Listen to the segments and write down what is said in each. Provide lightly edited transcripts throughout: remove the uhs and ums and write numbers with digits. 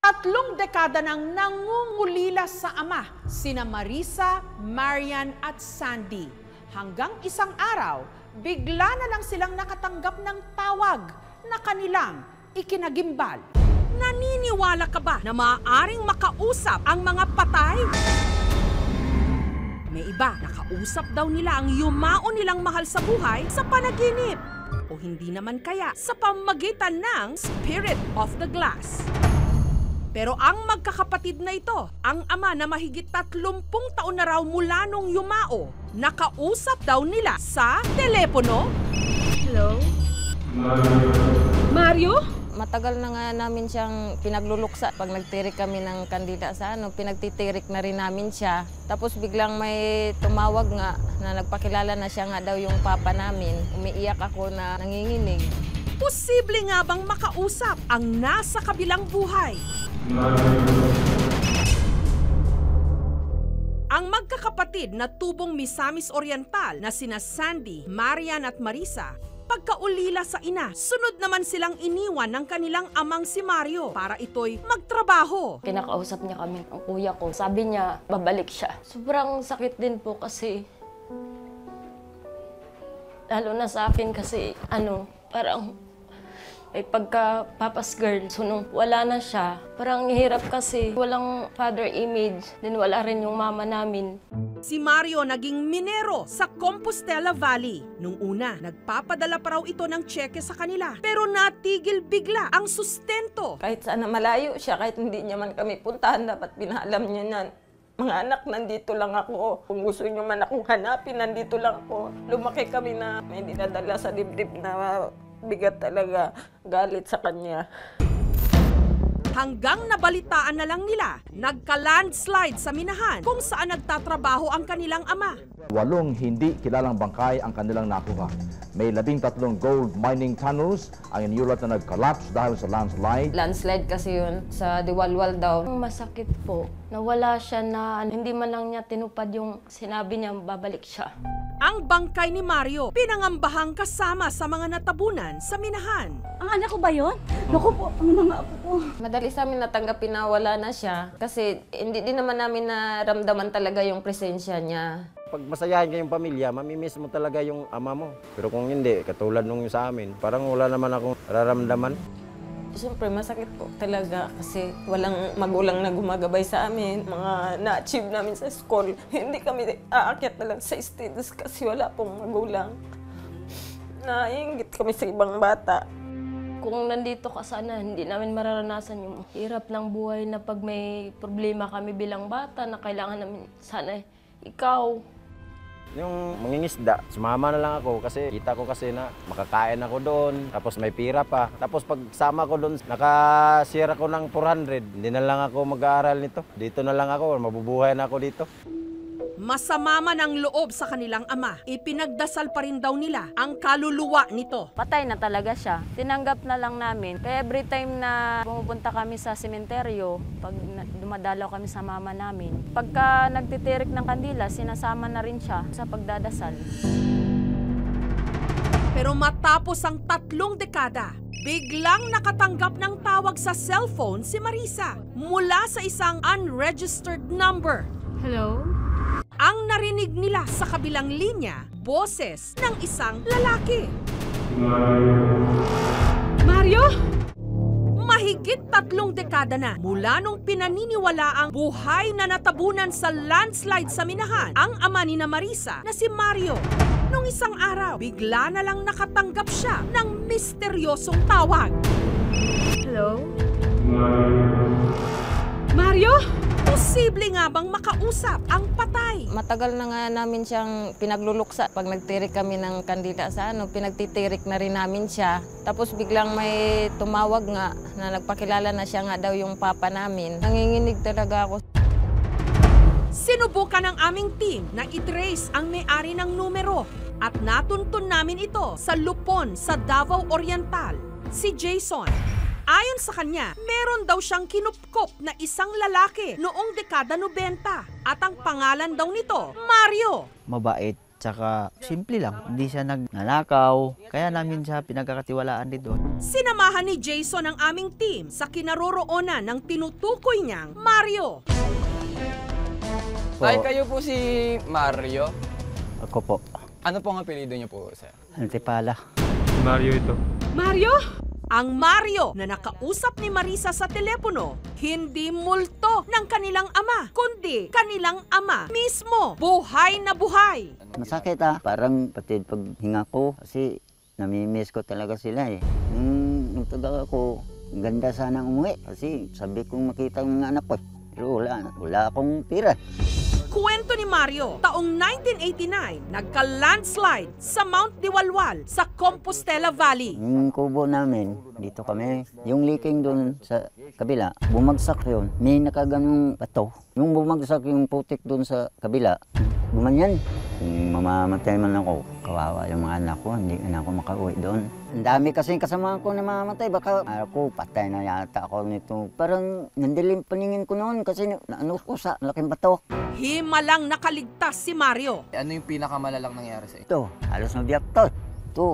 Tatlong dekada nang nangungulila sa ama, sina Marisa, Marian at Sandy. Hanggang isang araw, bigla na lang silang nakatanggap ng tawag na kanilang ikinagimbal. Naniniwala ka ba na maaaring makausap ang mga patay? May iba, nakausap daw nila ang yumao nilang mahal sa buhay sa panaginip. O hindi naman kaya sa pamamagitan ng Spirit of the Glass. Pero ang magkakapatid na ito, ang ama na mahigit 30 taon na raw mula nung yumao, nakausap daw nila sa telepono. Hello? Mario? Matagal na nga namin siyang pinagluluksa. Pag nagtirik kami ng kandida sa pinagtitirik na rin namin siya. Tapos biglang may tumawag nga na nagpakilala na siya nga daw yung papa namin. Umiiyak ako na nanginginig. Posible nga bang makausap ang nasa kabilang buhay? Ang magkakapatid na tubong Misamis Oriental na sina Sandy, Marian at Marisa, pagkaulila sa ina, sunod naman silang iniwan ng kanilang amang si Mario para ito'y magtrabaho. Kinakausap niya kami, ang kuya ko. Sabi niya, babalik siya. Sobrang sakit din po kasi, lalo na sa akin kasi, parang ay pagka papa's girl, so nung wala na siya, parang hirap kasi walang father image, din wala rin yung mama namin. Si Mario naging minero sa Compostela Valley. Nung una, nagpapadala pa raw ito ng tseke sa kanila. Pero natigil bigla ang sustento. Kahit sana malayo siya, kahit hindi niya man kami puntahan, dapat pinaalam niya na, mga anak, nandito lang ako. Kung gusto niyo man akong hanapin, nandito lang ako. Lumaki kami na may dinadala sa dibdib na bigat talaga, galit sa kanya. Hanggang nabalitaan na lang nila, nagka-landslide sa minahan kung saan nagtatrabaho ang kanilang ama. 8 hindi kilalang bangkay ang kanilang nakuha. May 13 gold mining tunnels ang iniulat na nag-collapse dahil sa landslide. Landslide kasi yun sa Diwalwal daw. Ang masakit po, nawala siya na hindi man lang niya tinupad yung sinabi niya babalik siya. Ang bangkay ni Mario, pinangambahang kasama sa mga natabunan sa minahan. Ang anak ko ba yun? Naku po, ang mga apo ko. Madali sa amin natanggapin na wala na siya kasi hindi din naman namin naramdaman talaga yung presensya niya. Pag masayahin kayong pamilya, mamimiss mo talaga yung ama mo. Pero kung hindi, katulad nung sa amin, parang wala naman akong nararamdaman. Siyempre, masakit po talaga kasi walang magulang na gumagabay sa amin. Mga na-achieve namin sa school, hindi kami aakyat na lang sa status kasi wala pong magulang. Naiinggit kami sa ibang bata. Kung nandito ka sana, hindi namin mararanasan yung hirap ng buhay na pag may problema kami bilang bata na kailangan namin sana ikaw. Yung mangingisda, sumama na lang ako kasi kita ko kasi na makakain ako doon, tapos may pira pa. Tapos pag sama ko doon, nakasira ko ng 400, hindi na lang ako mag-aaral nito. Dito na lang ako, mabubuhay na ako dito. Masama man ang loob sa kanilang ama, ipinagdasal pa rin daw nila ang kaluluwa nito. Patay na talaga siya. Tinanggap na lang namin. Kaya every time na pumupunta kami sa sementeryo, pag dumadalaw kami sa mama namin, pagka nagtitirik ng kandila, sinasama na rin siya sa pagdadasal. Pero matapos ang 3 dekada, biglang nakatanggap ng tawag sa cellphone si Marisa mula sa isang unregistered number. Hello? Ang narinig nila sa kabilang linya, boses ng isang lalaki. Mario? Mahigit 3 dekada na mula nung pinaniniwalaang buhay na natabunan sa landslide sa minahan ang ama ni na Marisa na si Mario. Nung isang araw, bigla na lang nakatanggap siya ng misteryosong tawag. Hello? Mario? Posible nga bang makausap ang patay? Matagal na nga namin siyang pinagluluksa. Pag nagtirik kami ng kandida sa pinagtitirik na rin namin siya. Tapos biglang may tumawag nga na nagpakilala na siya nga daw yung papa namin. Nanginginig talaga ako. Sinubukan ng aming team na i-trace ang may-ari ng numero at natuntun namin ito sa Lupon sa Davao Oriental, si Jason. Ayon sa kanya, meron daw siyang kinupkop na isang lalaki noong dekada 90 at ang pangalan daw nito, Mario. Mabait, Tsaka simple lang, hindi siya nagnanakaw. Kaya namin siya pinagkakatiwalaan dito. Sinamahan ni Jason ang aming team sa kinaroroonan ng tinutukoy niyang Mario. Ay, kayo po si Mario? Ako po. Ano po ang apelido niyo po, sir? Antipala. Mario ito. Mario? Ang Mario na nakausap ni Marisa sa telepono, hindi multo ng kanilang ama, kundi kanilang ama mismo, buhay na buhay. Masakit parang pati paghinga ko kasi namimiss ko talaga sila eh. Nung taga ako, ganda sana umuwi kasi sabi kong makita yung anak ko. Pero wala akong pira. Kwento ni Mario, taong 1989, nagka-landslide sa Mount Diwalwal sa Compostela Valley. Yung kubo namin, dito kami, yung leaking doon sa kabila, bumagsak yun. May nakaganong bato. Yung bumagsak yung putik doon sa kabila, gumanyan. Kung mamamatay man ako, kawawa yung mga anak ko, hindi na ako makauwi doon. Ang dami kasi kasama ko na mamamatay, baka ako patay na yata ako nito. Parang nandilim paningin ko noon kasi naano ko sa laking bato. Himalang nakaligtas si Mario. Ano yung pinakamalalang nangyari sa inyo? Ito, halos nabiyak to. Ito,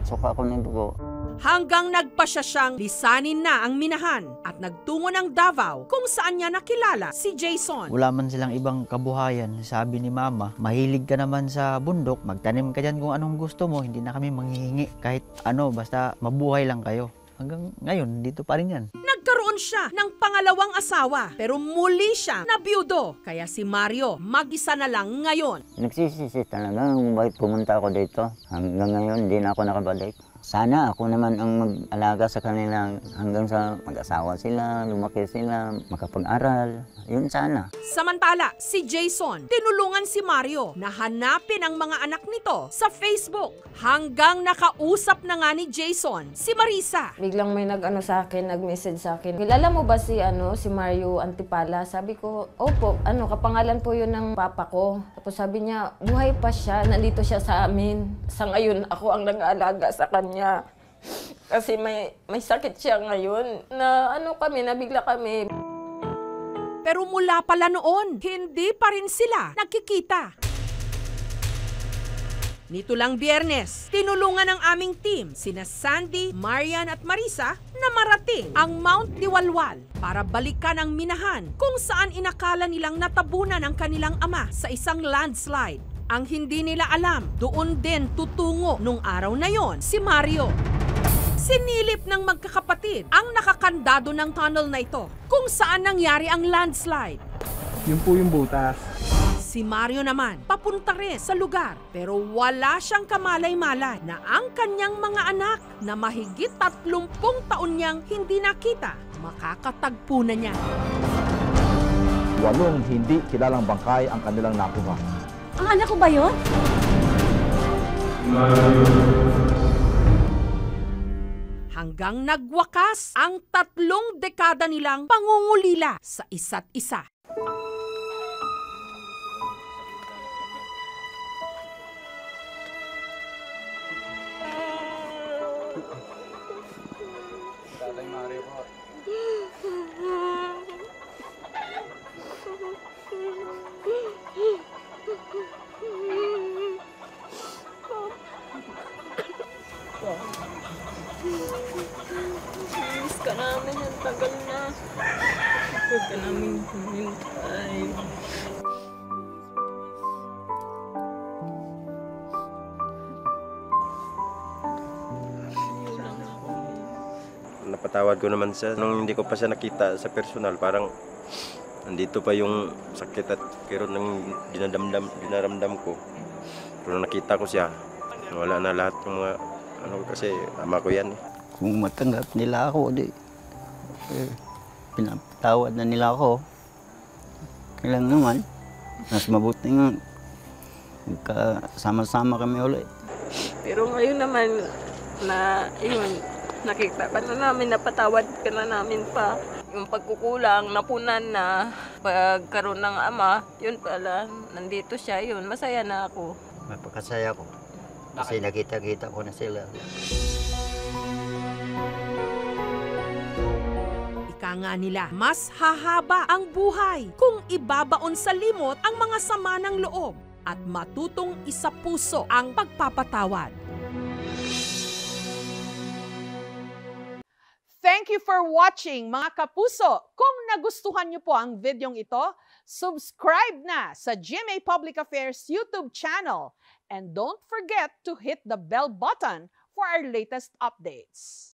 suka ko ng dugo. Hanggang nagpasya siyang lisanin na ang minahan at nagtungo ng Davao kung saan niya nakilala si Jason. Wala man silang ibang kabuhayan. Sabi ni Mama, mahilig ka naman sa bundok, magtanim ka dyan kung anong gusto mo, hindi na kami manghihingi. Kahit ano, basta mabuhay lang kayo. Hanggang ngayon, dito pa rin yan. Nagkaroon siya ng pangalawang asawa pero muli siya nabiyudo. Kaya si Mario mag-isa na lang ngayon. Nagsisisi talaga kung bakit pumunta ako dito. Hanggang ngayon, hindi na ako nakabalik. Sana ako naman ang mag-alaga sa kanila hanggang sa mag-asawa sila, lumaki sila, makapag-aral. Yun sana. Samantala, si Jason, tinulungan si Mario na hanapin ang mga anak nito sa Facebook. Hanggang nakausap na nga ni Jason si Marisa. Biglang may nag-message sa akin. Kilala mo ba si Mario Antipala? Sabi ko, opo, kapangalan po yun ng papa ko. Tapos sabi niya, buhay pa siya, nandito siya sa amin. Sa ngayon, ako ang nag-aalaga sa kanya. Kasi may sakit siya ngayon na nabigla kami. Pero mula pala noon, hindi pa rin sila nagkikita. Nito lang Biyernes, tinulungan ng aming team sina Sandy, Marian at Marisa na marating ang Mount Diwalwal para balikan ang minahan kung saan inakala nilang natabunan ang kanilang ama sa isang landslide. Ang hindi nila alam, doon din tutungo nung araw na yon si Mario. Sinilip ng magkakapatid ang nakakandado ng tunnel na ito kung saan nangyari ang landslide. Yun po yung butas. Si Mario naman, papunta rin sa lugar pero wala siyang kamalay-malay na ang kanyang mga anak na mahigit 30 taon niyang hindi nakita, makakatagpo na niya. 8 hindi kilalang bangkay ang kanilang nakuha. Ang anak ko ba yun? Hanggang nagwakas ang 3 dekada nilang pangungulila sa isa't isa. Miss ka namin, ang tagal na. Huwag ka namin humintay. Napatawad ko naman siya. Nung hindi ko pa siya nakita sa personal, parang nandito pa yung sakit at kirot ng dinaramdam ko. Pero nakita ko siya, wala na lahat ng mga kasi ama ko yan. Kung matanggap nila ako, pinapatawad na nila ako. Kailan naman, mas mabuti nga magkasama-sama kami ulit. Pero ngayon naman na nakita ka na namin, napatawad ka na namin pa. Yung pagkukulang, napunan na, pagkaroon ng ama, yun pala, nandito siya, yun, masaya na ako. Mapakasaya ko. Kasi nakita-kita ko na sila. Ika nga nila, mas hahaba ang buhay kung ibabaon sa limot ang mga sama ng loob. at matutong isapuso ang pagpapatawad. Thank you for watching, mga kapuso. Kung nagustuhan niyo po ang videong ito, subscribe na sa GMA Public Affairs YouTube channel. And don't forget to hit the bell button for our latest updates.